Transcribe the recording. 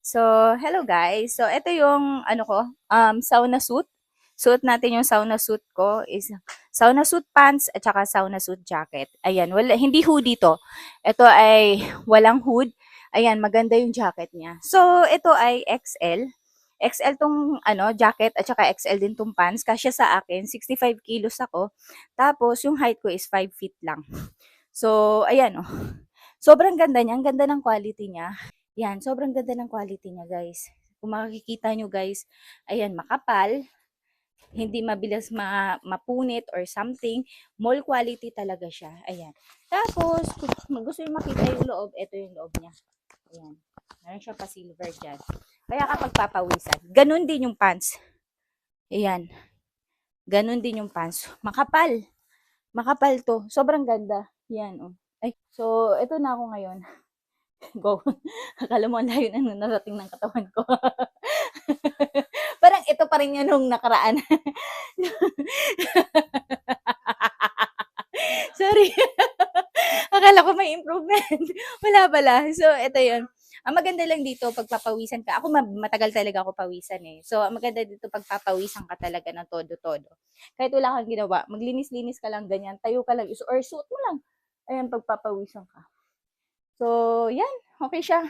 So, hello guys. So, ito yung ano ko, sauna suit. Suot natin yung sauna suit ko is sauna suit pants at saka sauna suit jacket. Ayan, wala, hindi hoodie to. Ito ay walang hood. Ayan, maganda yung jacket niya. So, ito ay XL. XL tong jacket at saka XL din tong pants. Kasya sa akin, 65 kilos ako. Tapos, yung height ko is 5 feet lang. So, ayan oh. Sobrang ganda niya. Ang ganda ng quality niya. Yan, sobrang ganda ng quality niya, guys. Kung makikita nyo, guys, ayan, makapal, hindi mabilis mapunit or something. Mall quality talaga siya. Ayan. Tapos, kung gusto nyo makita yung loob, ito yung loob niya. Ayan. Meron siya pa silver dyan. Kaya kapag papawisan, ganun din yung pants. Ayan. Ganun din yung pants. Makapal. Makapal to. Sobrang ganda. Yan, oh. Ay, so, ito na ako ngayon. Go. Akala mo ang layo na narating ng katawan ko. Parang ito pa rin yun nung nakaraan. Sorry. Akala ko may improvement. Wala pala. So, ito yun. Ang maganda lang dito, pagpapawisan ka. Ako, matagal talaga ako pawisan eh. So, ang maganda dito, pagpapawisan ka talaga ng todo-todo. Kahit wala kang ginawa, maglinis-linis ka lang ganyan, tayo ka lang, or suot mo lang. Ayan, pagpapawisan ka. So, yan. Okay siya.